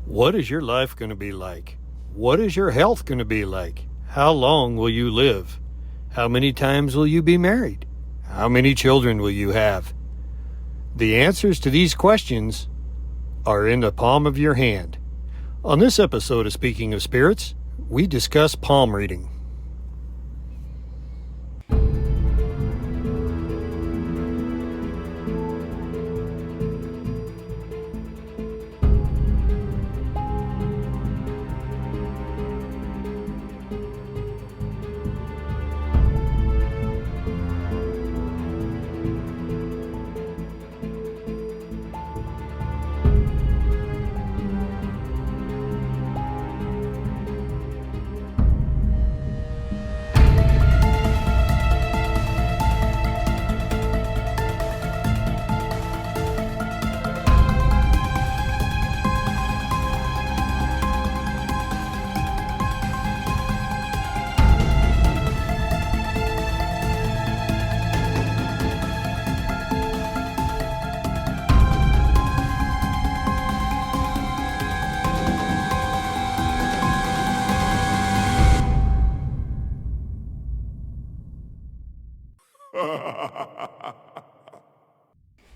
What is your life going to be like? What is your health going to be like? How long will you live? How many times will you be married? How many children will you have? The answers to these questions are in the palm of your hand. On this episode of Speaking of Spirits, we discuss palm reading.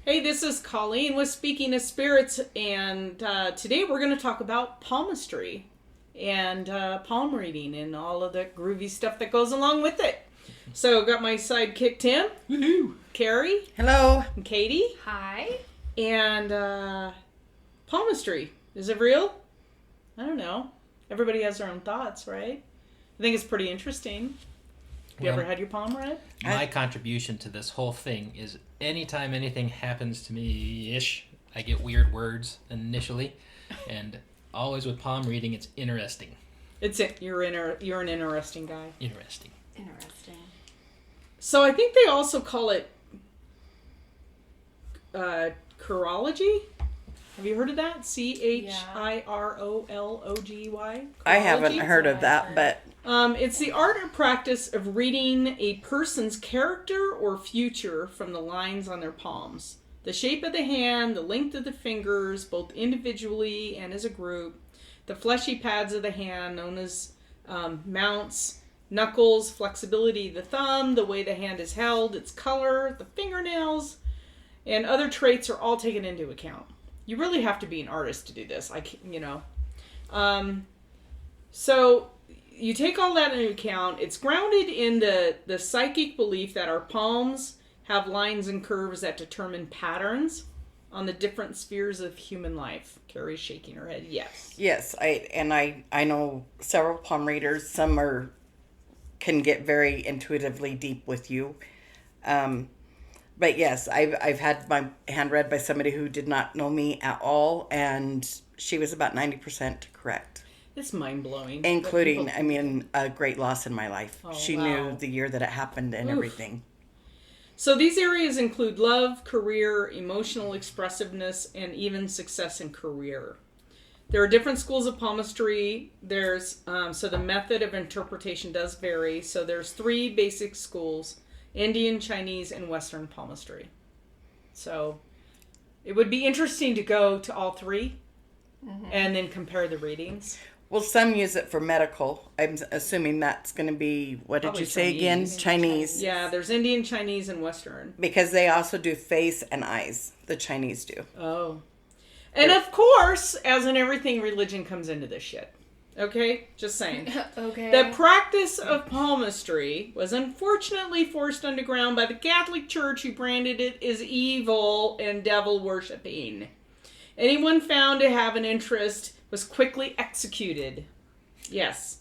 Hey, this is Colleen with Speaking of Spirits, and today we're going to talk about palmistry and palm reading and all of the groovy stuff that goes along with it. So, got my sidekick Tim, Woohoo! Carrie, Hello. and Katie, Hi. and palmistry. Is it real? I don't know. Everybody has their own thoughts, right? I think it's pretty interesting. Have you ever had your palm read? My contribution to this whole thing is anytime anything happens to me-ish, I get weird words initially, and always with palm reading, it's interesting. You're an interesting guy. Interesting. So I think they also call it chirology. Have you heard of that? Chirology? I haven't heard of that, but it's the art or practice of reading a person's character or future from the lines on their palms. The shape of the hand, the length of the fingers, both individually and as a group, the fleshy pads of the hand known as mounts, knuckles, flexibility of the thumb, the way the hand is held, its color, the fingernails, and other traits are all taken into account. You really have to be an artist to do this. So you take all that into account. It's grounded in the psychic belief that our palms have lines and curves that determine patterns on the different spheres of human life. Carrie's shaking her head. Yes. yes, I know several palm readers. Some can get very intuitively deep with you. But yes, I've had my hand read by somebody who did not know me at all, and she was about 90% correct. It's mind-blowing. Including, a great loss in my life. Oh, she wow. knew the year that it happened and everything. So these areas include love, career, emotional expressiveness, and even success in career. There are different schools of palmistry. There's so the method of interpretation does vary. So there's 3 basic schools: Indian, Chinese, and Western palmistry. So it would be interesting to go to all 3 and then compare the readings. Well, some use it for medical. I'm assuming that's going to be, what did Probably you say Chinese. again? Chinese. Yeah, there's Indian, Chinese, and Western. Because they also do face and eyes. The Chinese do. Oh. And of course, as in everything, religion comes into this shit. Okay? Just saying. Okay. The practice of palmistry was unfortunately forced underground by the Catholic Church, who branded it as evil and devil worshipping. Anyone found to have an interest was quickly executed. Yes.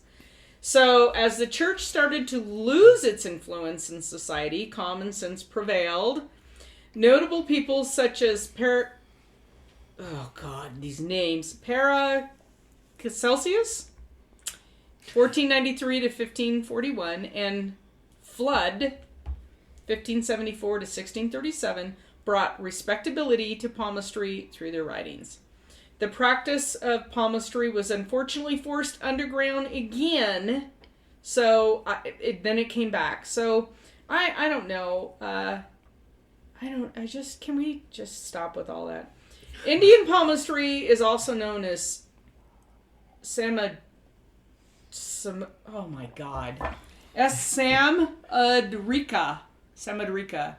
So, as the church started to lose its influence in society, common sense prevailed. Notable people such as these names. Paracelsus, 1493 to 1541, and Flood, 1574 to 1637, brought respectability to palmistry through their writings. The practice of palmistry was unfortunately forced underground again, so then it came back. So I don't know. Can we just stop with all that? Indian palmistry is also known as oh my God. Samadrika.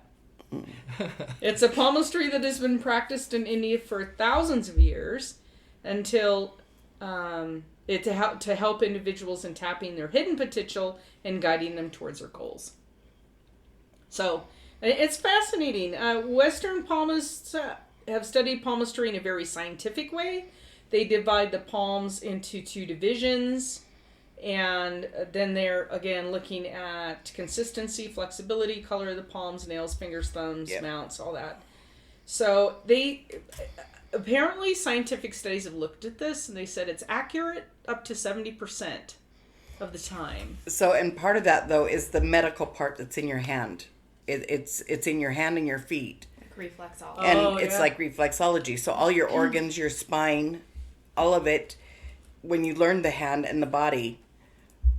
It's a palmistry that has been practiced in India for thousands of years until to help individuals in tapping their hidden potential and guiding them towards their goals. So it's fascinating. Western palmists have studied palmistry in a very scientific way. They divide the palms into 2 divisions. And then they're, again, looking at consistency, flexibility, color of the palms, nails, fingers, thumbs, mounts, all that. So apparently scientific studies have looked at this, and they said it's accurate up to 70% of the time. So, and part of that, though, is the medical part that's in your hand. It's in your hand and your feet. Like reflexology. And it's like reflexology. So all your organs, your spine, all of it, when you learn the hand and the body,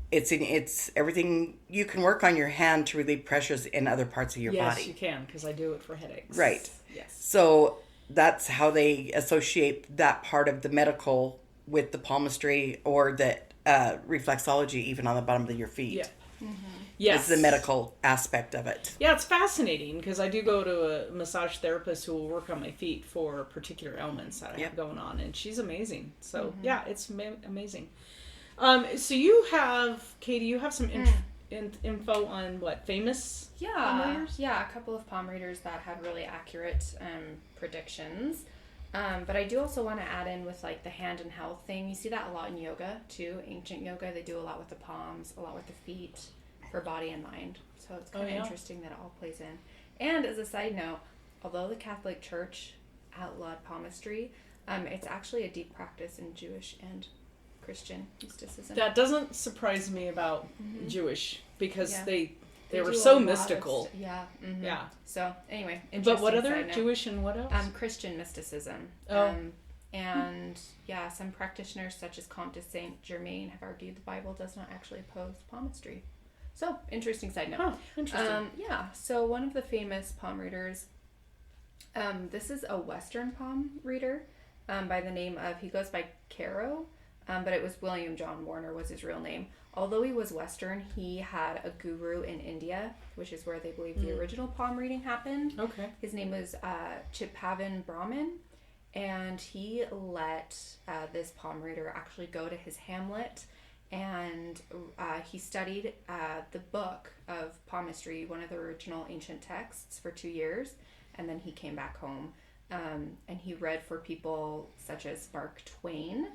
it's everything. You can work on your hand to relieve pressures in other parts of your body. Yes, you can, because I do it for headaches. Right. Yes. So that's how they associate that part of the medical with the palmistry or the reflexology, even on the bottom of your feet. Yeah. Mm-hmm. Yes. It's the medical aspect of it. Yeah, it's fascinating because I do go to a massage therapist who will work on my feet for particular ailments that I have going on, and she's amazing. So, yeah, it's amazing. So you have, Katie, you have some info on what, famous palm readers? Yeah, a couple of palm readers that had really accurate predictions. But I do also want to add in with like the hand and health thing. You see that a lot in yoga too. Ancient yoga, they do a lot with the palms, a lot with the feet for body and mind. So it's kind of interesting that it all plays in. And as a side note, although the Catholic Church outlawed palmistry, it's actually a deep practice in Jewish and Christian mysticism. That doesn't surprise me about Jewish because they were do so a lot mystical. of Yeah. So anyway, But what other side note. Jewish and what else? Christian mysticism. And some practitioners such as Comte de Saint Germain have argued the Bible does not actually oppose palmistry. So interesting side note. Oh, interesting. So one of the famous palm readers, this is a Western palm reader by the name of, he goes by Caro, but it was William John Warner was his real name. Although he was Western, he had a guru in India, which is where they believe the original palm reading happened. Okay. His name was Chitpavan Brahmin, and he let this palm reader actually go to his hamlet, and he studied the book of palmistry, one of the original ancient texts, for 2 years, and then he came back home, and he read for people such as Mark Twain,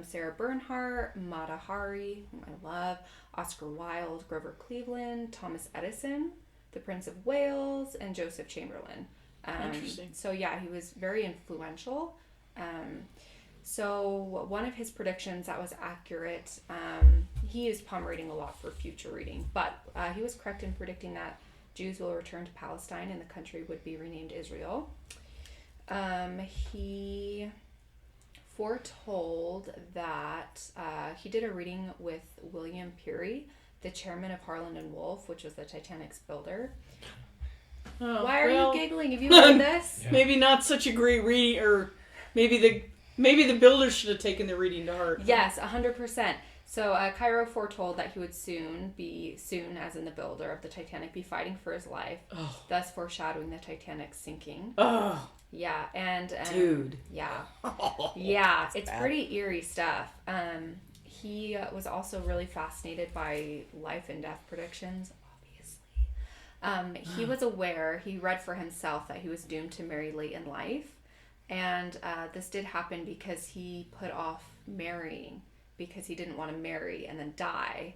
Sarah Bernhardt, Mata Hari, whom I love, Oscar Wilde, Grover Cleveland, Thomas Edison, the Prince of Wales, and Joseph Chamberlain. Interesting. So yeah, he was very influential. So one of his predictions that was accurate, he used palm reading a lot for future reading, but he was correct in predicting that Jews will return to Palestine and the country would be renamed Israel. He foretold that he did a reading with William Peary, the chairman of Harland and Wolff, which was the Titanic's builder. Oh, Why are you giggling? Have you read this? Yeah. Maybe not such a great reading, or maybe the builders should have taken the reading to heart. Yes, 100%. So Cairo foretold that he would soon, as in the builder of the Titanic, be fighting for his life, thus foreshadowing the Titanic's sinking. Oh. Yeah, and dude. Yeah. Yeah, it's pretty eerie stuff. He was also really fascinated by life and death predictions, obviously. He was aware, he read for himself that he was doomed to marry late in life. And this did happen because he put off marrying because he didn't want to marry and then die.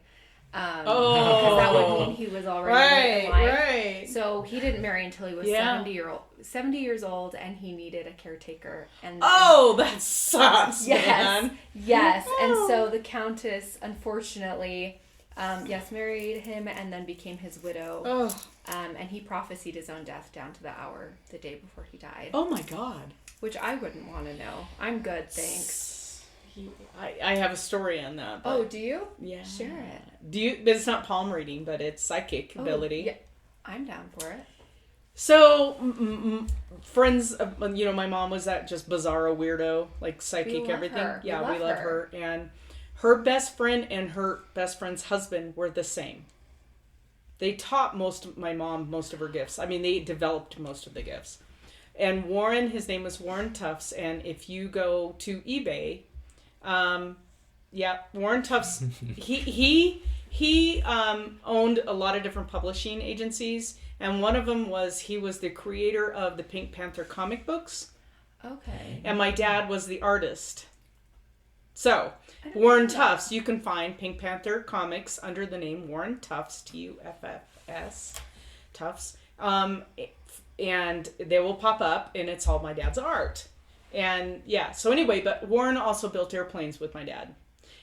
Because that would mean he was already late in life. Right. So he didn't marry until he was 70 years old, and he needed a caretaker. And that sucks, man. Yes. And so the Countess, unfortunately, married him and then became his widow. And he prophesied his own death down to the hour, the day before he died. Oh my God. Which I wouldn't want to know. I'm good, thanks. I have a story on that. Oh, do you? Yeah. Share it. But it's not palm reading, but it's psychic ability. Yeah. I'm down for it. So, friends, my mom was that just bizarro weirdo, like psychic love everything. her. Yeah, We we love love her. her. And her best friend and her best friend's husband were the same. They taught my mom most of her gifts. I mean, they developed most of the gifts. And Warren, his name was Warren Tufts. And if you go to eBay, Warren Tufts, he owned a lot of different publishing agencies. And one of them he was the creator of the Pink Panther comic books. Okay. And my dad was the artist. So, Warren Tufts, you can find Pink Panther comics under the name Warren Tufts, Tuffs, Tufts. And they will pop up, and it's all my dad's art. And yeah, so anyway, but Warren also built airplanes with my dad.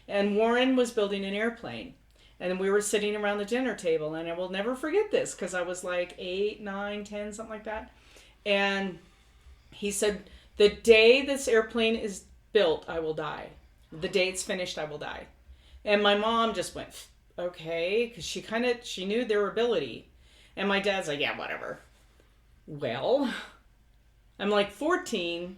And Warren was building an airplane. And we were sitting around the dinner table, and I will never forget this because I was like 8, 9, 10, something like that. And he said, the day this airplane is built, I will die. The day it's finished, I will die. And my mom just went, okay, because she knew their ability. And my dad's like, yeah, whatever. Well, I'm like 14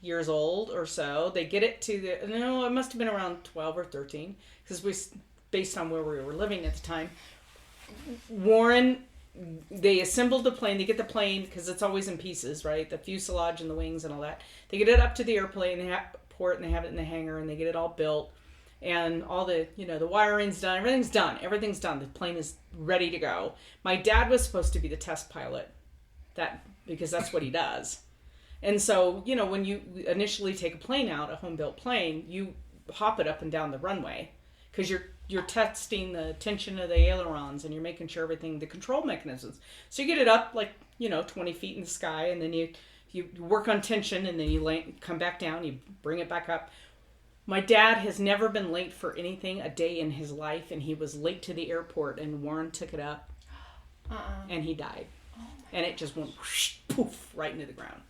years old or so. They get it it must have been around 12 or 13 because based on where we were living at the time. Warren, they assembled the plane. They get the plane because it's always in pieces, right? The fuselage and the wings and all that. They get it up to the airplane, they port, and they have it in the hangar, and they get it all built. And all the, the wiring's done. Everything's done. The plane is ready to go. My dad was supposed to be the test pilot, because that's what he does. And so, when you initially take a plane out, a home-built plane, you hop it up and down the runway because you're testing the tension of the ailerons and you're making sure the control mechanisms. So you get it up 20 feet in the sky, and then you work on tension, and then you come back down, you bring it back up. My dad has never been late for anything a day in his life, and he was late to the airport, and Warren took it up, and he died. And it just went whoosh, poof right into the ground.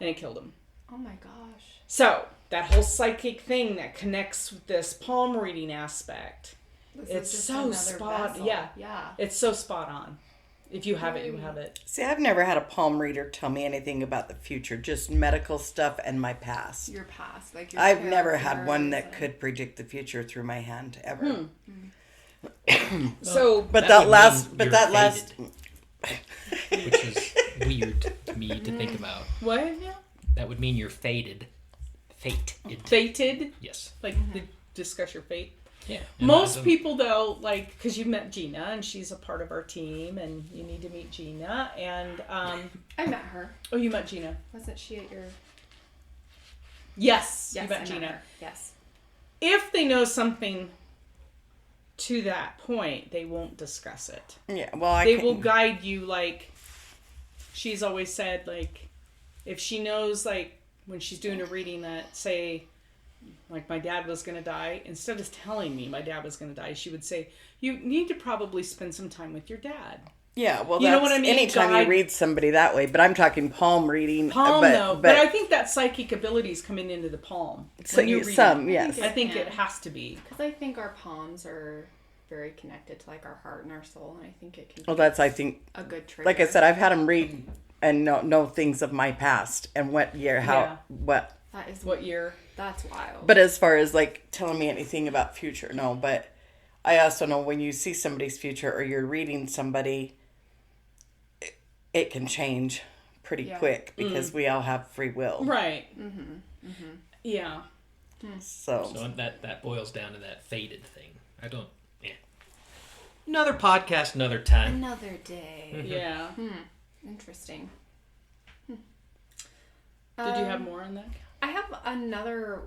And it killed him. Oh my gosh. So, that whole psychic thing that connects with this palm reading aspect, it's so spot on. Yeah. It's so spot on. If you have it, you have it. See, I've never had a palm reader tell me anything about the future, just medical stuff and my past. Your past. Your I've never had one that could predict the future through my hand, ever. So, but that last... Which is weird to me to think about. What? Yeah. That would mean you're fated. Fated? Yes. Discuss your fate. Yeah. Most people, though, because you've met Gina, and she's a part of our team, and you need to meet Gina, and... I met her. Oh, you met Gina. Wasn't she at your... Yes, you I met Gina. her. Yes. If they know something to that point, they won't discuss it. Yeah, well, They will guide you, she's always said, if she knows, when she's doing a reading that, say, my dad was going to die, instead of telling me my dad was going to die, she would say, you need to probably spend some time with your dad. Yeah, well, you know what I mean? Anytime you read somebody that way, but I'm talking palm reading. But I think that psychic ability is coming into the palm. So yes. I think it has to be. Because I think our palms are very connected to our heart and our soul, and I think it can be I think a good trigger. Like I said, I've had them read and know things of my past and what year, what. That is what year. That's wild. But as far as telling me anything about future, no. But I also know when you see somebody's future or you're reading somebody, it can change pretty quick because we all have free will. Right. Yeah. So that boils down to that fated thing. I don't... Yeah. Another podcast, another time. Another day. Yeah. Interesting. Did you have more on that? I have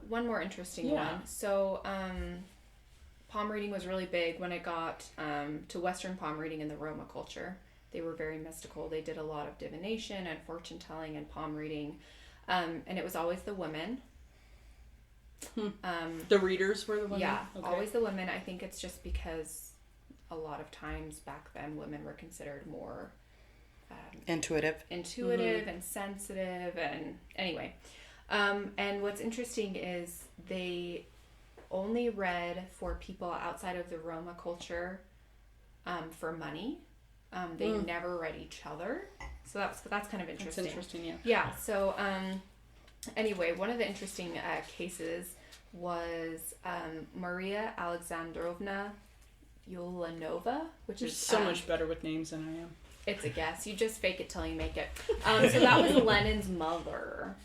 one more interesting one. So, palm reading was really big when I got to Western palm reading in the Roma culture. They were very mystical. They did a lot of divination and fortune telling and palm reading. And it was always the women. The readers were the women? Yeah, okay. Always the women. I think it's just because a lot of times back then women were considered more intuitive and sensitive, and anyway. And what's interesting is they only read for people outside of the Roma culture for money. They never read each other. So that's kind of interesting. That's interesting, yeah. Yeah, so anyway, one of the interesting cases was Maria Alexandrovna Yulanova, which You're is so much better with names than I am. It's a guess. You just fake it till you make it. So that was Lenin's mother.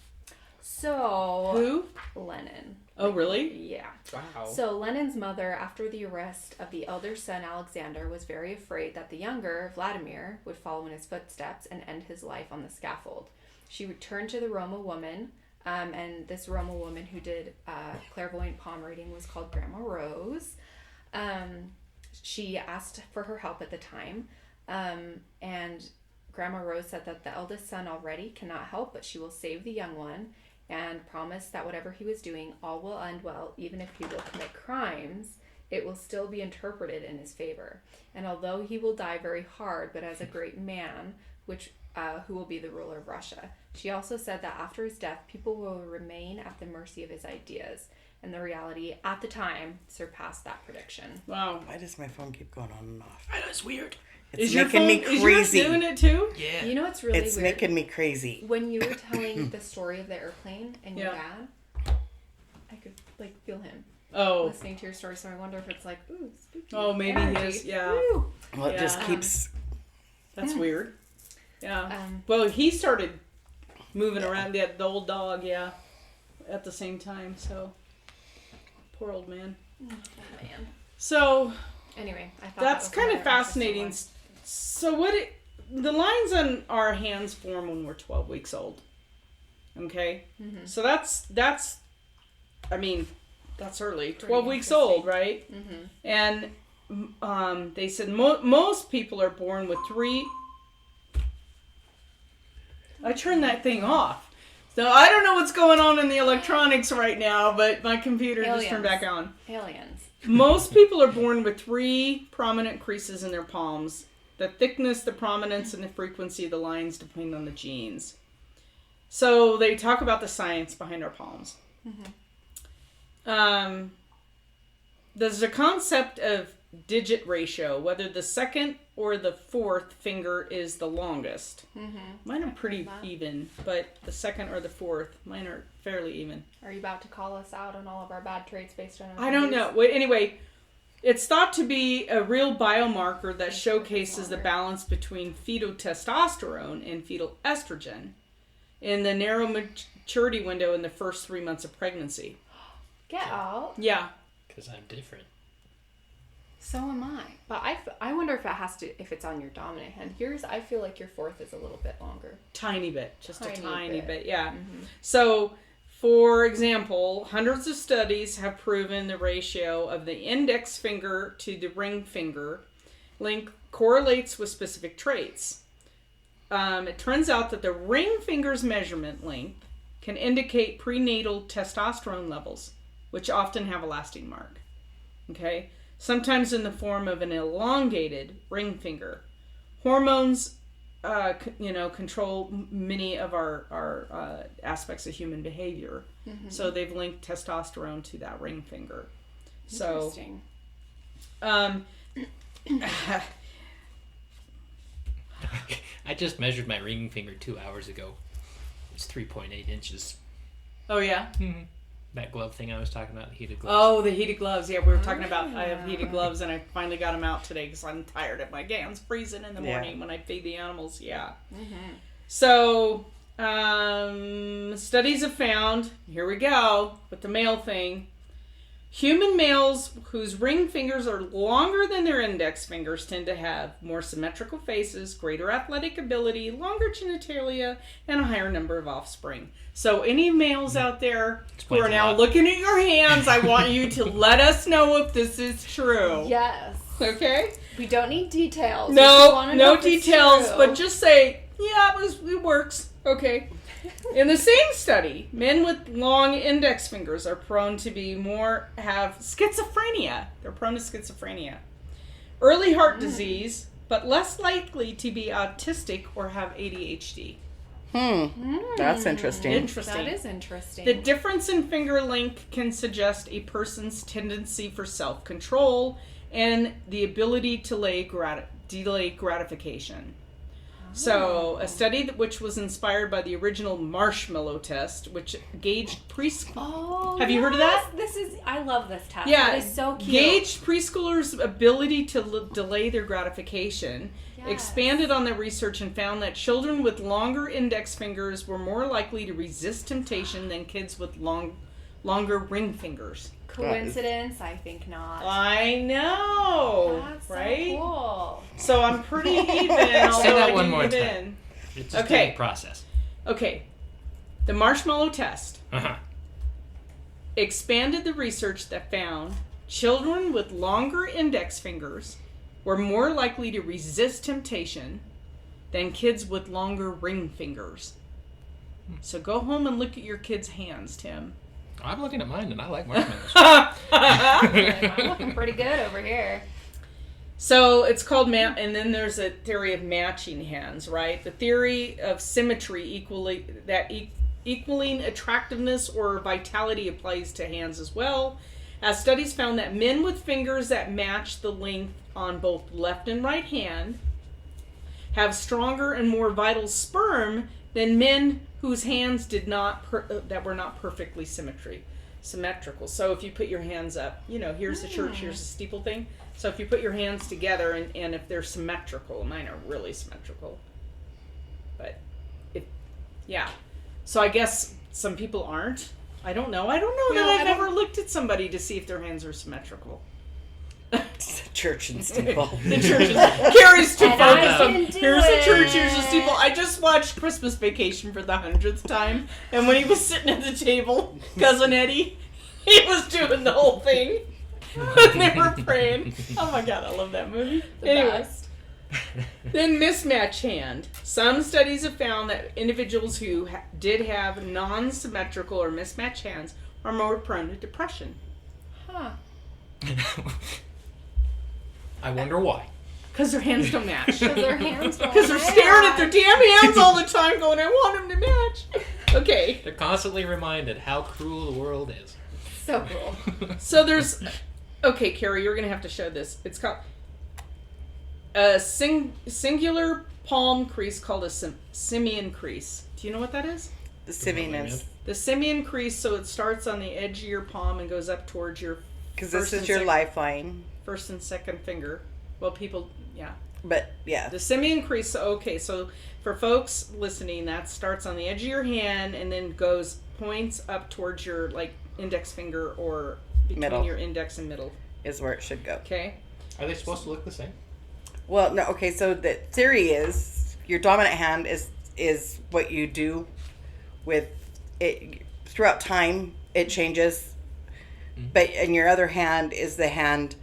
So Who? Lenin. Oh, really? Yeah. Wow. So Lenin's mother, after the arrest of the elder son Alexander, was very afraid that the younger, Vladimir, would follow in his footsteps and end his life on the scaffold. She returned to the Roma woman, and this Roma woman who did clairvoyant palm reading was called Grandma Rose. She asked for her help at the time, and Grandma Rose said that the eldest son already cannot help, but she will save the young one, and promised that whatever he was doing, all will end well. Even if he will commit crimes, it will still be interpreted in his favor. And although he will die very hard, but as a great man, who will be the ruler of Russia. She also said that after his death, people will remain at the mercy of his ideas. And the reality, at the time, surpassed that prediction. Wow. Why does my phone keep going on and off? That's weird. It's Is your making phone, me is yours crazy. doing it too? Yeah. You know what's really It's weird? making me crazy. When you were telling the story of the airplane and your dad, I could feel him Oh. listening to your story. So I wonder if it's ooh, spooky. Oh, maybe he energy. is. Yeah. Woo. Well, it just Yeah. keeps... That's weird. Yeah. Um, Well, he started moving around the old dog, at the same time. So, poor old man. oh man. So Anyway, I thought that's that was kind of another interesting fascinating. one. So the lines on our hands form when we're 12 weeks old. Okay, so that's I mean, that's early. 12 weeks old, right? And they said most people are born with 3. I turned that thing off. So I don't know what's going on in the electronics right now, but my computer just turned back on. Aliens. Most people are born with 3 prominent creases in their palms. The thickness, the prominence, and the frequency of the lines depend on the genes. So they talk about the science behind our palms. There's a concept of digit ratio, whether the second or the fourth finger is the longest. Mine are pretty even, but the second or the fourth, mine are fairly even. Are you about to call us out on all of our bad traits based on? I don't know. Wait, anyway, it's thought to be a real biomarker that showcases the balance between fetal testosterone and fetal estrogen in the narrow maturity window in the first 3 months of pregnancy. Get out. Yeah. Because I'm different. So am I. But I wonder if it's on your dominant hand. Yours, I feel like your fourth is a little bit longer. Tiny bit. Just a Tiny tiny bit. bit. Yeah. So, for example, hundreds of studies have proven the ratio of the index finger to the ring finger link correlates with specific traits. It turns out that the ring finger's measurement length can indicate prenatal testosterone levels, which often have a lasting mark. Okay? Sometimes in the form of an elongated ring finger. Hormones, control many of our aspects of human behavior. So they've linked testosterone to that ring finger. So, Interesting. I just measured my ring finger 2 hours ago. It's 3.8 inches. Oh, yeah? That glove thing I was talking about, the heated gloves. Oh, the heated gloves. Yeah, we were talking about, I have heated gloves, and I finally got them out today because I'm tired of my hands freezing in the morning when I feed the animals. Yeah. So, studies have found, here we go, with the male thing, human males whose ring fingers are longer than their index fingers tend to have more symmetrical faces, greater athletic ability, longer genitalia, and a higher number of offspring. So any males out there who are now looking at your hands, I want you to let us know if this is true. Yes. Okay? We don't need details. We just No, wanna know no if it's details, true. but just say, yeah, it works. Okay. In the same study, men with long index fingers are prone to have schizophrenia. They're prone to schizophrenia. Early heart disease, but less likely to be autistic or have ADHD. That's interesting. Interesting. That is interesting. The difference in finger length can suggest a person's tendency for self-control and the ability to delay gratification. So, a study which was inspired by the original marshmallow test, which gauged preschool. Oh, Have you heard of that? I love this test. Yeah, It is so cute. gauged preschoolers' ability to delay their gratification. Yes. Expanded on the research and found that children with longer index fingers were more likely to resist temptation than kids with longer ring fingers. Coincidence? I think not. I know, That's right? so cool. So I'm pretty even. Say although that I one do more give time. in. It's just Okay. a process. Okay, the marshmallow test Uh-huh. expanded the research that found children with longer index fingers were more likely to resist temptation than kids with longer ring fingers. So go home and look at your kids' hands, Tim. I'm looking at mine and I like marshmallows. I'm looking pretty good over here. So it's called and then there's a theory of matching hands, right? The theory of symmetry equaling attractiveness or vitality applies to hands as well, as studies found that men with fingers that match the length on both left and right hand have stronger and more vital sperm than men whose hands did not that were not perfectly symmetrical. So if you put your hands up, here's the church, here's the steeple thing. So if you put your hands together and if they're symmetrical, mine are really symmetrical. But so I guess some people aren't. I don't know that I've ever looked at somebody to see if their hands are symmetrical. Church and steeple. The church is Carrie's too And I focused on can do here's the church, here's the it. steeple. I just watched Christmas Vacation for the 100th time, and when he was sitting at the table, Cousin Eddie, he was doing the whole thing. And they were praying. Oh my god, I love that movie. Anyway. Best. Then mismatch hand. Some studies have found that individuals who did have non-symmetrical or mismatched hands are more prone to depression. Huh. I wonder why. Because their hands don't match. Because their hands don't Because they're staring at their damn hands all the time going, I want them to match. Okay. They're constantly reminded how cruel the world is. So cool. So there's... Okay, Carrie, you're going to have to show this. It's called... A singular palm crease called a simian crease. Do you know what that is? The simian is... The simian crease, so it starts on the edge of your palm and goes up towards your... Because this is your lifeline. First and second finger. Well, people... Yeah. But, yeah. The simian crease, okay, so for folks listening, that starts on the edge of your hand and then points up towards your, index finger or between middle. Your index and middle. Is where it should go. Okay? Are they supposed to look the same? Well, no, okay, so the theory is your dominant hand is what you do with it. Throughout time, it changes. But and your other hand is the hand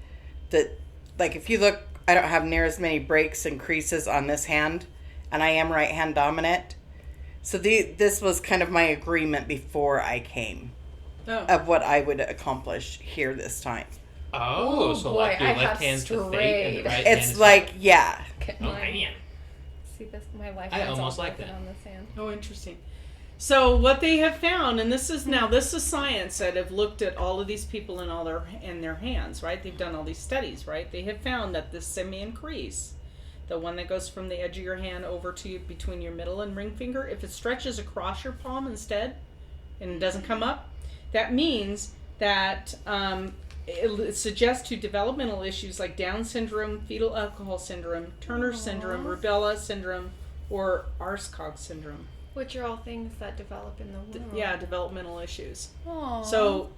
that, if you look, I don't have near as many breaks and creases on this hand, and I am right hand dominant. So this was kind of my agreement before I came of what I would accomplish here this time. Oh, so boy, your I left have hand's the fate and the strayed. right hand It's is like, yeah. Oh, man. See this? My life. I almost like that. On this hand. Oh, interesting. So what they have found, and this is science that have looked at all of these people and their hands, right? They've done all these studies, right? They have found that the simian crease, the one that goes from the edge of your hand over to between your middle and ring finger, if it stretches across your palm instead, and it doesn't come up, that means that it suggests to developmental issues like Down syndrome, fetal alcohol syndrome, Turner syndrome, rubella syndrome, or ARSCOG syndrome. Which are all things that develop in the womb. Yeah, developmental issues. Aww. So,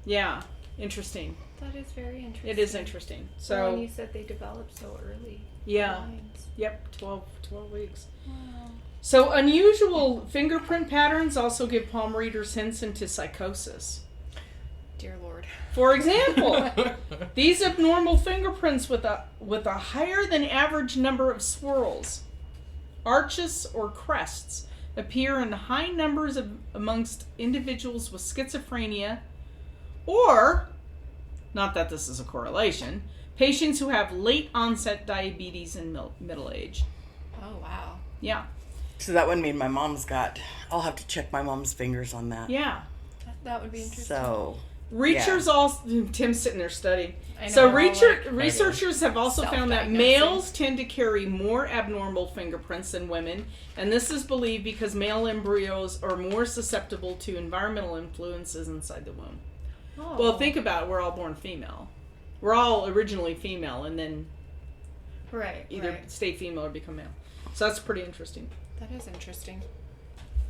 yeah, interesting. That is very interesting. It is interesting. So, Well, and you said they develop so early. yeah. Lines. Yep, 12 weeks. Wow. So, unusual fingerprint patterns also give palm readers hints into psychosis. Dear Lord. For example, these abnormal fingerprints with a higher than average number of swirls, arches, or crests appear in high numbers amongst individuals with schizophrenia, or, not that this is a correlation, patients who have late onset diabetes in middle age. Oh, wow. Yeah. So that would mean my mom's got... I'll have to check my mom's fingers on that. Yeah. That would be interesting. So... Researchers also Tim's sitting there studying. I know, So we're all like researchers have also found that self-diagnosing. males tend to carry more abnormal fingerprints than women, and this is believed because male embryos are more susceptible to environmental influences inside the womb. Oh. Well, think about it. We're all born female. We're all originally female, and then Right. either right. stay female or become male. So that's pretty interesting. That is interesting.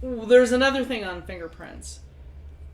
Ooh, there's another thing on fingerprints.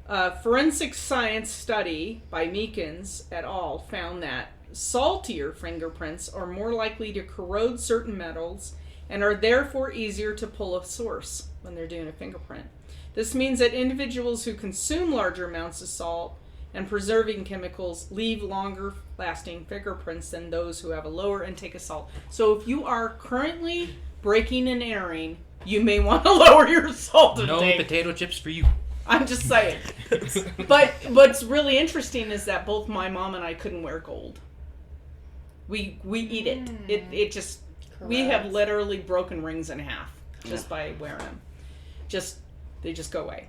A forensic science study by Meekins et al. Found that saltier fingerprints are more likely to corrode certain metals and are therefore easier to pull a source when they're doing a fingerprint. This means that individuals who consume larger amounts of salt and preserving chemicals leave longer lasting fingerprints than those who have a lower intake of salt. So if you are currently breaking and entering, you may want to lower your salt No intake. potato chips for you. I'm just saying. But what's really interesting is that both my mom and I couldn't wear gold. We eat it. It just we have Correct. literally broken rings in half just by wearing them. They just go away.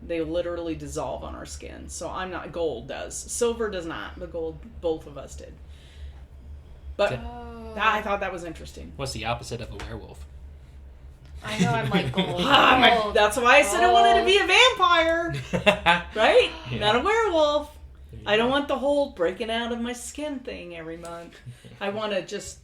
They literally dissolve on our skin. So I'm not gold does. Silver does not. The gold both of us did. But Okay. I thought that was interesting. What's the opposite of a werewolf? I know I'm like gold. Gold. That's why I said I wanted to be a vampire. Right? Yeah. Not a werewolf. I don't want the whole breaking out of my skin thing every month. I want to just,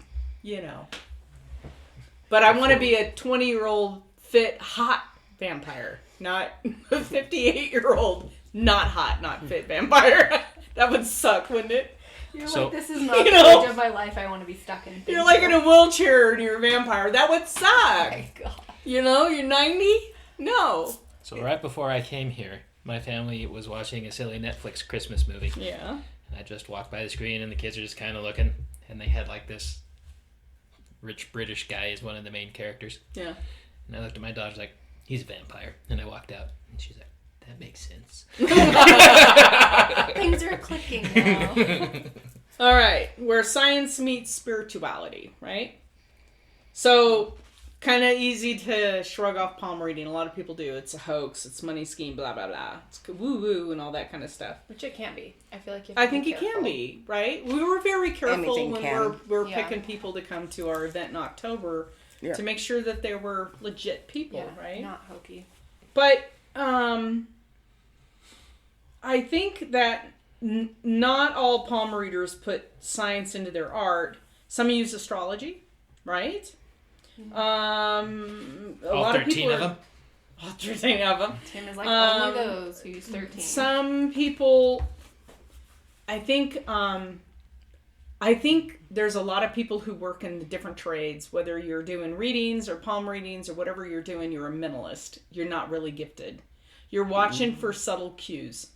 But I want to be a 20-year-old fit, hot vampire, not a 58-year-old not hot, not fit vampire. That would suck, wouldn't it? You're So- like, this is not You the know- stage of my life I want to be stuck in. You're like in a wheelchair and you're a vampire. That would Oh suck. my God. You're 90? No. So right before I came here, my family was watching a silly Netflix Christmas movie. Yeah. And I just walked by the screen and the kids are just kind of looking. And they had like this rich British guy as one of the main characters. Yeah. And I looked at my daughter, like, he's a vampire. And I walked out. And she's like, that makes sense. Things are clicking now. All right, where science meets spirituality, right? So, kind of easy to shrug off palm reading. A lot of people do. It's a hoax. It's money scheme. Blah blah blah. It's woo woo and all that kind of stuff. Which it can be. I feel like you I have to think be it can careful. be, right? We were very careful Anything when can. we're Yeah. picking people to come to our event in October Yeah. to make sure that they were legit people, Yeah, right? not hokey. But I think that not all palm readers put science into their art. Some use astrology, right? A All lot 13 of people of them? All 13 of them. Tim is like Um, only those who use 13. Some people, I think there's a lot of people who work in the different trades. Whether you're doing readings or palm readings or whatever you're doing, you're a mentalist. You're not really gifted. You're watching for subtle cues.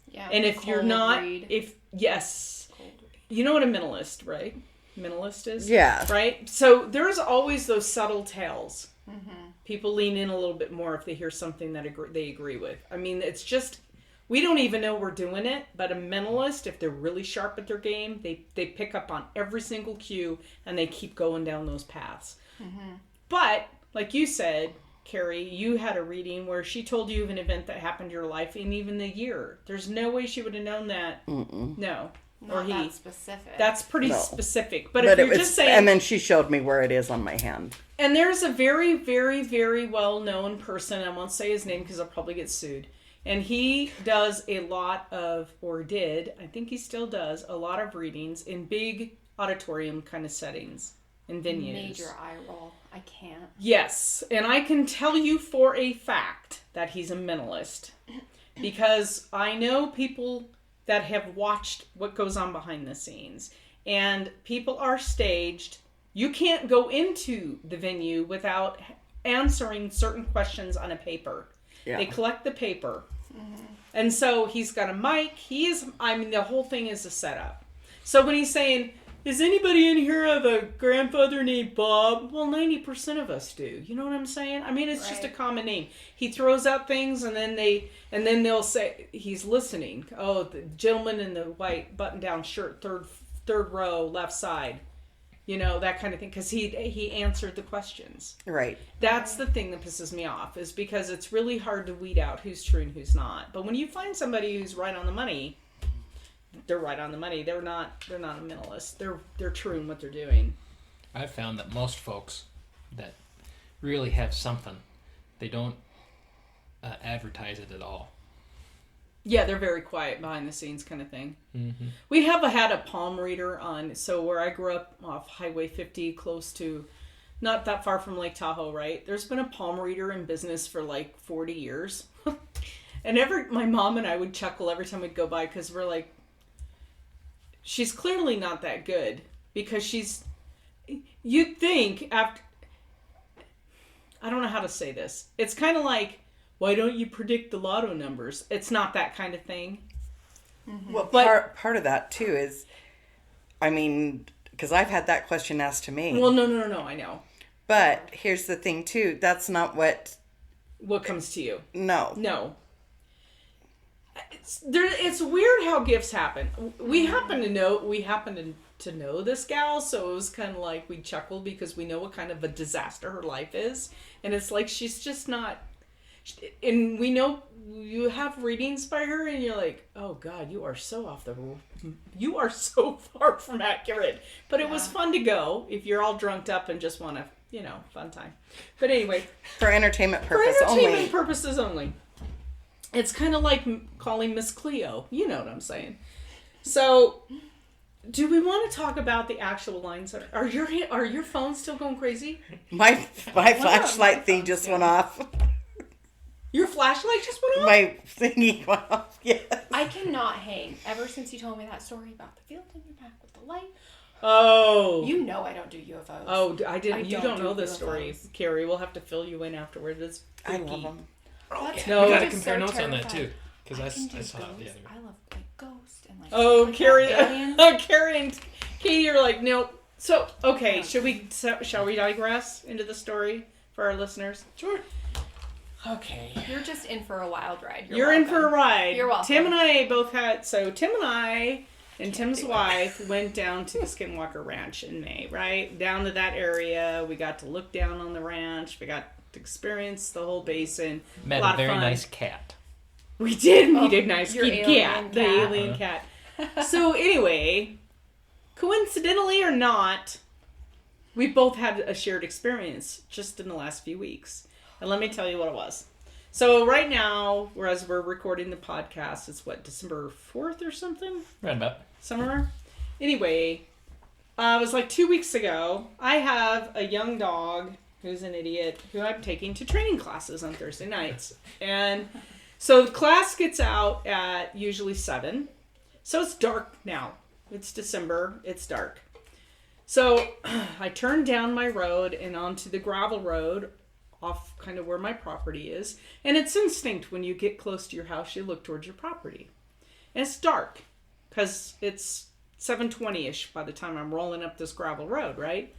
Yeah, And if you're cold not, read. yes, Cold read. you know what a mentalist, right? Mentalist is? Yeah. Right? So there's always those subtle tales. People lean in a little bit more if they hear something that they agree with. I mean, it's just, we don't even know we're doing it, but a mentalist, if they're really sharp at their game, they pick up on every single cue and they keep going down those paths. But, like you said, Carrie, you had a reading where she told you of an event that happened in your life and even the year. There's no way she would have known that. No. Or Not he. that specific. That's pretty No. specific. But if it you're just saying... and then she showed me where it is on my hand. And there's a very, very, very well-known person. I won't say his name because I'll probably get sued. And he does a lot of, or did, I think he still does, a lot of readings in big auditorium kind of settings and venues. Major eye roll. I can't. Yes. And I can tell you for a fact that he's a mentalist. Because I know people that have watched what goes on behind the scenes. And people are staged. You can't go into the venue without answering certain questions on a paper. Yeah. They collect the paper. And so he's got a mic. The whole thing is a setup. So when he's saying, does anybody in here have a grandfather named Bob? Well, 90% of us do. You know what I'm saying? I mean, it's just a Right. common name. He throws out things and then they'll say he's listening. Oh, the gentleman in the white button-down shirt, third row, left side. You know, that kind of thing. Because he answered the questions. Right. That's the thing that pisses me off, is because it's really hard to weed out who's true and who's not. But when you find somebody who's right on the money, they're right on the money. They're not a minimalist. They're true in what they're doing. I've found that most folks that really have something, they don't advertise it at all. Yeah, they're very quiet behind the scenes kind of thing. Mm-hmm. We have had a palm reader on, so where I grew up off Highway 50, close to, not that far from Lake Tahoe, right? There's been a palm reader in business for like 40 years. And my mom and I would chuckle every time we'd go by, because we're like, she's clearly not that good, because you'd think after, I don't know how to say this. It's kind of like, why don't you predict the lotto numbers? It's not that kind of thing. Mm-hmm. Well, part of that too is, I mean, because I've had that question asked to me. Well, no, I know. But here's the thing too. That's not what comes to you. No. It's weird how gifts happen. We happen to know this gal, so it was kind of like we chuckled because we know what kind of a disaster her life is, and it's like she's just not. And we know you have readings by her, and you're like, oh God, you are so off the rule. You are so far from accurate. But it was fun to go if you're all drunked up and just want to, fun time. But anyway. For entertainment purposes only. It's kind of like calling Miss Cleo. You know what I'm saying. So, do we want to talk about the actual lines? Are your phones still going crazy? My flashlight thing just went off. Your flashlight just went off? My thingy went off, yes. I cannot hang. Ever since you told me that story about the field in your back with the light. Oh. You know I don't do UFOs. Oh, I didn't. You don't know this story, Carrie. We'll have to fill you in afterward. It's I love them. No, we got to compare notes on that too. Because I saw it the other way. I love like ghosts and like. Oh, Carrie. aliens. Carrie and Katie are like, nope. So, okay, shall we digress into the story for our listeners? Sure. Okay. You're just in for a wild ride. You're in for a ride. You're welcome. Tim and I both had... So, Tim and I and Tim's wife went down to the Skinwalker Ranch in May, right? Down to that area. We got to look down on the ranch. We got to experience the whole basin. Met a very nice cat. We did meet a nice cute cat. The cat. alien cat. So, anyway, coincidentally or not, we both had a shared experience just in the last few weeks. And let me tell you what it was. So right now, whereas we're recording the podcast, it's December 4th or something? Right about. Somewhere. Anyway, it was like 2 weeks ago. I have a young dog who's an idiot who I'm taking to training classes on Thursday nights. And so the class gets out at usually 7. So it's dark now. It's December. It's dark. So I turned down my road and onto the gravel road off kind of where my property is. And it's instinct when you get close to your house, you look towards your property. And it's dark because it's 7:20-ish by the time I'm rolling up this gravel road, right?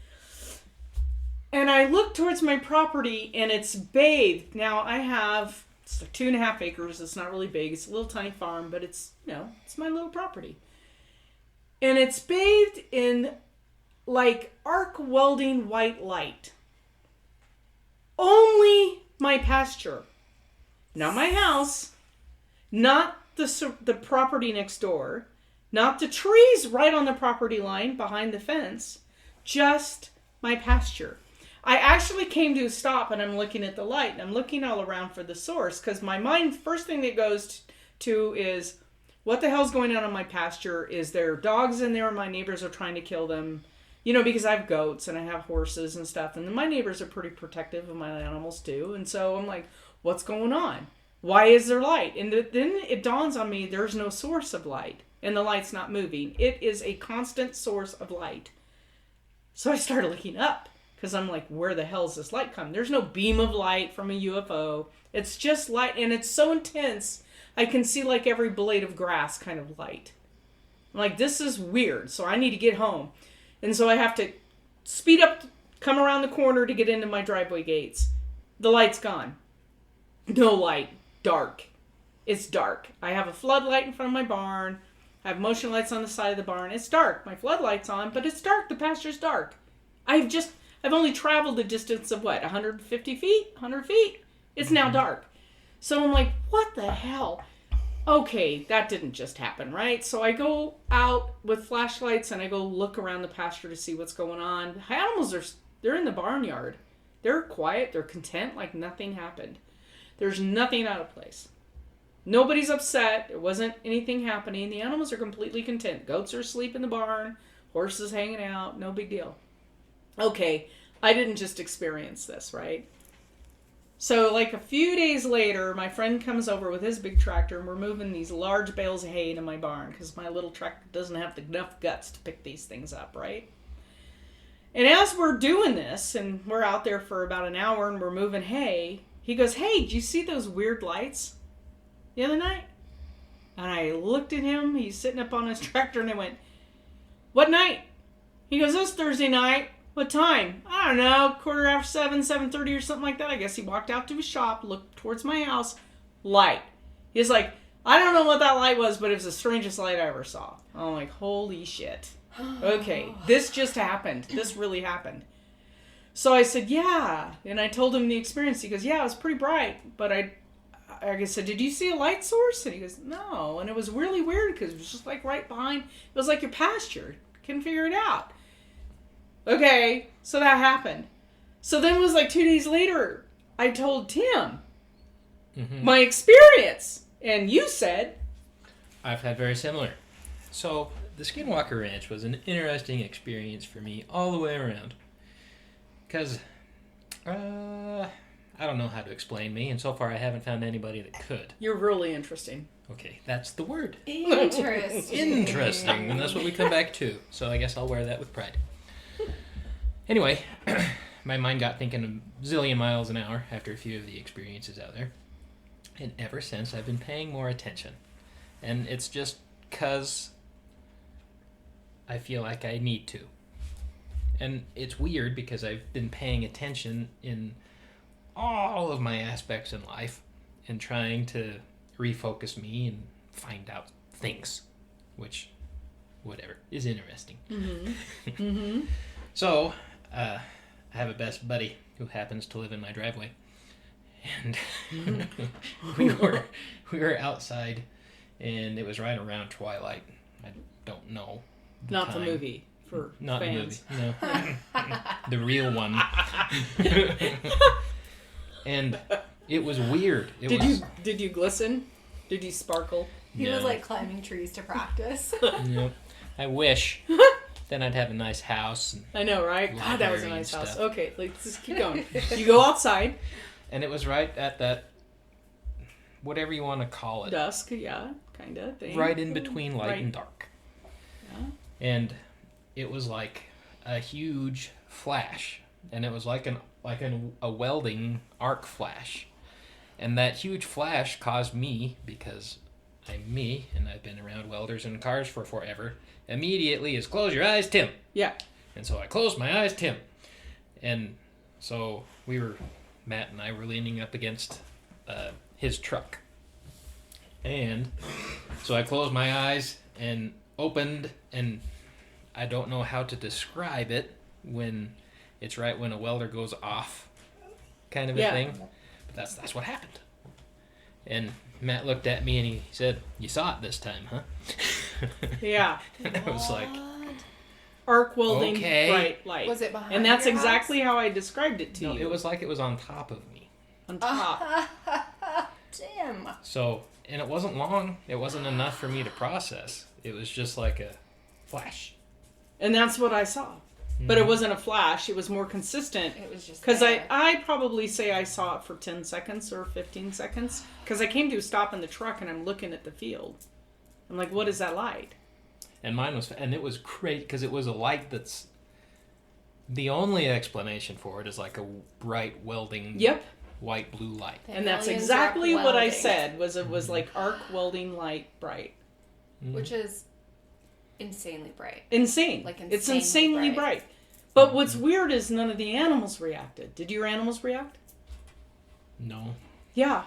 And I look towards my property and it's bathed. Now it's like 2.5 acres. It's not really big. It's a little tiny farm, but it's my little property. And it's bathed in like arc welding white light. Only my pasture, not my house, not the property next door, not the trees right on the property line behind the fence, just my pasture. I actually came to a stop and I'm looking at the light and I'm looking all around for the source because my mind, first thing that goes to is, what the hell's going on in my pasture? Is there dogs in there and my neighbors are trying to kill them? Because I have goats and I have horses and stuff. And my neighbors are pretty protective of my animals too. And so I'm like, what's going on? Why is there light? And then it dawns on me, there's no source of light. And the light's not moving. It is a constant source of light. So I started looking up. Because I'm like, where the hell is this light coming? There's no beam of light from a UFO. It's just light. And it's so intense, I can see like every blade of grass kind of light. I'm like, this is weird. So I need to get home. And so I have to speed up, come around the corner to get into my driveway gates. The light's gone. No light. Dark. It's dark. I have a floodlight in front of my barn. I have motion lights on the side of the barn. It's dark. My floodlight's on, but it's dark. The pasture's dark. I've only traveled a distance of 150 feet? 100 feet? It's now dark. So I'm like, what the hell? Okay, that didn't just happen, right? So I go out with flashlights and I go look around the pasture to see what's going on. The animals they're in the barnyard. They're quiet. They're content like nothing happened. There's nothing out of place. Nobody's upset. There wasn't anything happening. The animals are completely content. Goats are asleep in the barn. Horses hanging out. No big deal. Okay, I didn't just experience this, right? So like a few days later, my friend comes over with his big tractor and we're moving these large bales of hay into my barn because my little tractor doesn't have enough guts to pick these things up, right? And as we're doing this, and we're out there for about an hour and we're moving hay, he goes, hey, did you see those weird lights the other night? And I looked at him. He's sitting up on his tractor and I went, what night? He goes, it was Thursday night. What time? I don't know, 7:15, 7:30 or something like that. I guess he walked out to his shop, looked towards my house, light. He's like, I don't know what that light was, but it was the strangest light I ever saw. I'm like, holy shit. Okay, this just happened. This really happened. So I said, yeah. And I told him the experience. He goes, yeah, it was pretty bright. But I said, did you see a light source? And he goes, no. And it was really weird because it was just like right behind. It was like your pasture. Couldn't figure it out. Okay, so that happened. So then it was like 2 days later, I told Tim my experience. And you said... I've had very similar. So the Skinwalker Ranch was an interesting experience for me all the way around. Because, I don't know how to explain me, and so far I haven't found anybody that could. You're really interesting. Okay, that's the word. Interesting. Interesting, and that's what we come back to. So I guess I'll wear that with pride. Anyway, my mind got thinking a zillion miles an hour after a few of the experiences out there. And ever since, I've been paying more attention. And it's just because I feel like I need to. And it's weird because I've been paying attention in all of my aspects in life and trying to refocus me and find out things, which, whatever, is interesting. Mm-hmm. Mm-hmm. So, I have a best buddy who happens to live in my driveway. And we were outside, and it was right around twilight. I don't know. Not time. The movie for Not fans. The movie. No, the real one. And it was weird. Did you glisten? Did you sparkle? He was like climbing trees to practice. Nope. I wish. Then I'd have a nice house. And I know, right? God, that was a nice house. Stuff. Okay, let's just keep going. You go outside. And it was right at that, whatever you want to call it. Dusk, yeah, kind of thing. Right in between light Right. and dark. Yeah. And it was like a huge flash. And it was like a welding arc flash. And that huge flash caused me, because I'm me, and I've been around welders and cars for forever, immediately is close your eyes, Tim. Yeah. And so I closed my eyes, Tim. And so Matt and I were leaning up against his truck. And so I closed my eyes and opened, and I don't know how to describe it when it's right when a welder goes off kind of a thing. But that's what happened. And Matt looked at me and he said, "You saw it this time, huh?" Yeah. And I was like, arc welding okay. Bright light. Was it behind And that's your exactly how I described it to no, you. it was like it was on top of me. On top. Damn. So, and it wasn't long. It wasn't enough for me to process. It was just like a flash. And that's what I saw. But it wasn't a flash. It was more consistent. It was just Because there. I probably say I saw it for 10 seconds or 15 seconds. Because I came to a stop in the truck and I'm looking at the field. I'm like, what is that light? And mine was, and it was great because it was a light that's, the only explanation for it is like a bright welding Yep. white blue light. The And that's aliens exactly arc what I welding, said. Was it was like arc welding light bright. which is insanely bright. Insane. Like It's insanely insanely bright. bright. But what's weird is none of the animals reacted. Did your animals react? No. Yeah.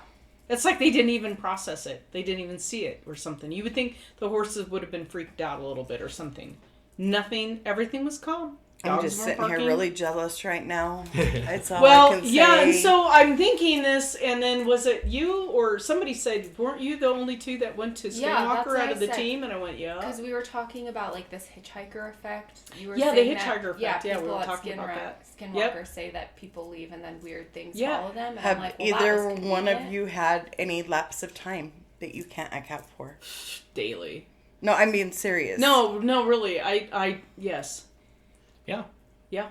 It's like they didn't even process it. They didn't even see it or something. You would think the horses would have been freaked out a little bit or something. Nothing. Everything was calm. I'm Dogs just weren't sitting here barking. really jealous right now. That's all I Well, can say. yeah, and so I'm thinking this, and then was it you or somebody said, weren't you the only two that went to Yeah, that's Skinwalker what out I of the said. team? And I went, yeah. Because we were talking about like this hitchhiker effect. You were Yeah, the saying hitchhiker effect. Yeah, we people were at talking about that. Skinwalker Yep. say that people leave and then weird things Yeah. follow them. And Have I'm like, well, either that was one of convenient. you had any lapse of time that you can't account for? Daily. No, I'm being serious. No, really. Yes. Yeah. Yeah.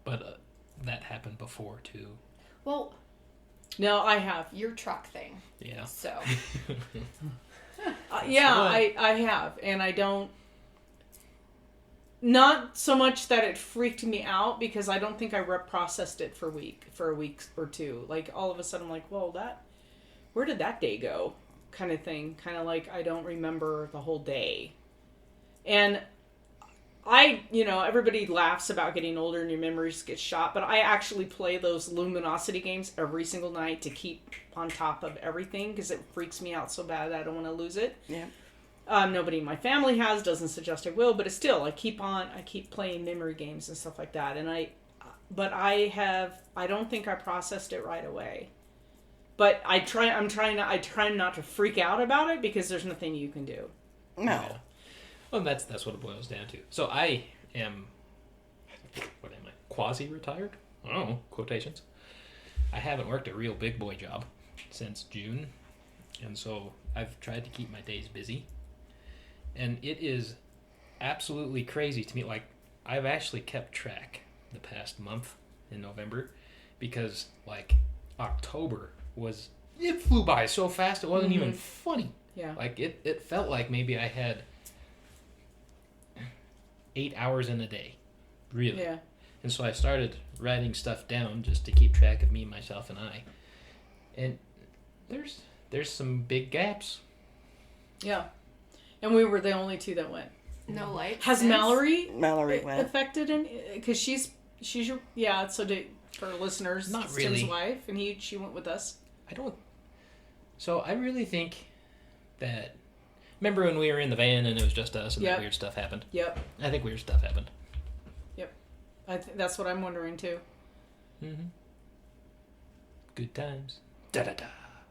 But that happened before, too. Well, No, I have. your truck thing. Yeah. So Yeah, what? I have. And I don't. Not so much that it freaked me out because I don't think I processed it for a week or two. Like all of a sudden, I'm like, whoa, where did that day go? Kind of thing. Kind of like I don't remember the whole day. And everybody laughs about getting older and your memories get shot, but I actually play those luminosity games every single night to keep on top of everything because it freaks me out so bad that I don't want to lose it. Yeah. Nobody in my family doesn't suggest I will, but it's still, I keep playing memory games and stuff like that. And I don't think I processed it right away. But I try not to freak out about it because there's nothing you can do. No. Yeah. Well, that's what it boils down to. So I am, what am I, quasi-retired? Oh, quotations. I haven't worked a real big boy job since June, and so I've tried to keep my days busy. And it is absolutely crazy to me. Like, I've actually kept track the past month in November because, like, October it flew by so fast it wasn't even funny. Yeah. Like, it felt like maybe I had 8 hours in a day, really. Yeah. And so I started writing stuff down just to keep track of me, myself, and I. And there's some big gaps. Yeah. And we were the only two that went. no light. Has since- Mallory went. affected in because she's your for listeners, Not it's really. Tim's wife, and she went with us. So I really think that. Remember when we were in the van and it was just us and Yep. that weird stuff happened? Yep. I think weird stuff happened. That's what I'm wondering too. Mm-hmm. Good times. Da-da-da.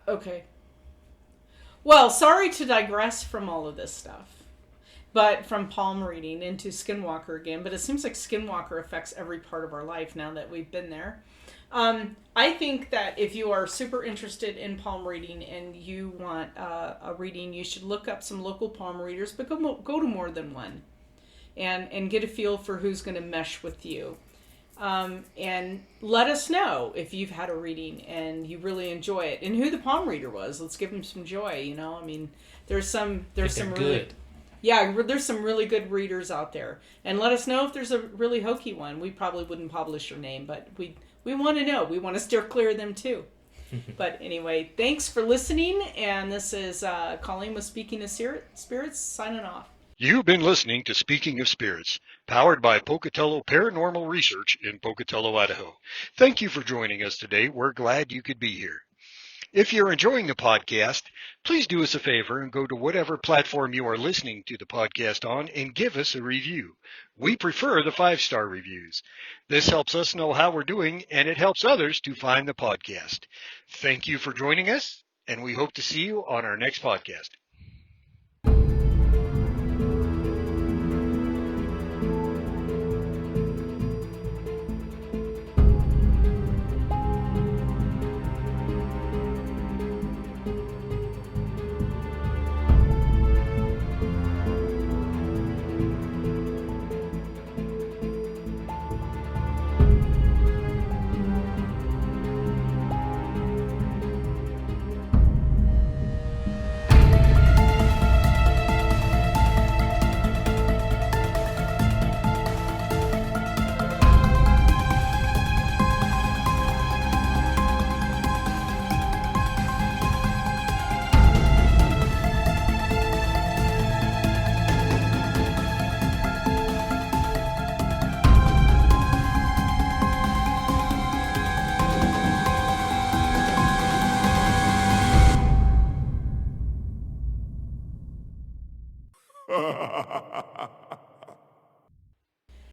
Okay. Well, sorry to digress from all of this stuff, but from palm reading into Skinwalker again. But it seems like Skinwalker affects every part of our life now that we've been there. I think that if you are super interested in palm reading and you want a reading, you should look up some local palm readers, but go to more than one, and get a feel for who's going to mesh with you. And let us know if you've had a reading and you really enjoy it, and who the palm reader was. Let's give them some joy. I mean, there's some If really they're good. Yeah, there's some really good readers out there, and let us know if there's a really hokey one. We probably wouldn't publish your name, but we want to know. We want to steer clear of them too. But anyway, thanks for listening, and this is Colleen with Speaking of Spirits signing off. You've been listening to Speaking of Spirits, powered by Pocatello Paranormal Research in Pocatello, Idaho. Thank you for joining us today. We're glad you could be here. If you're enjoying the podcast, please do us a favor and go to whatever platform you are listening to the podcast on and give us a review. We prefer the 5-star reviews. This helps us know how we're doing, and it helps others to find the podcast. Thank you for joining us, and we hope to see you on our next podcast.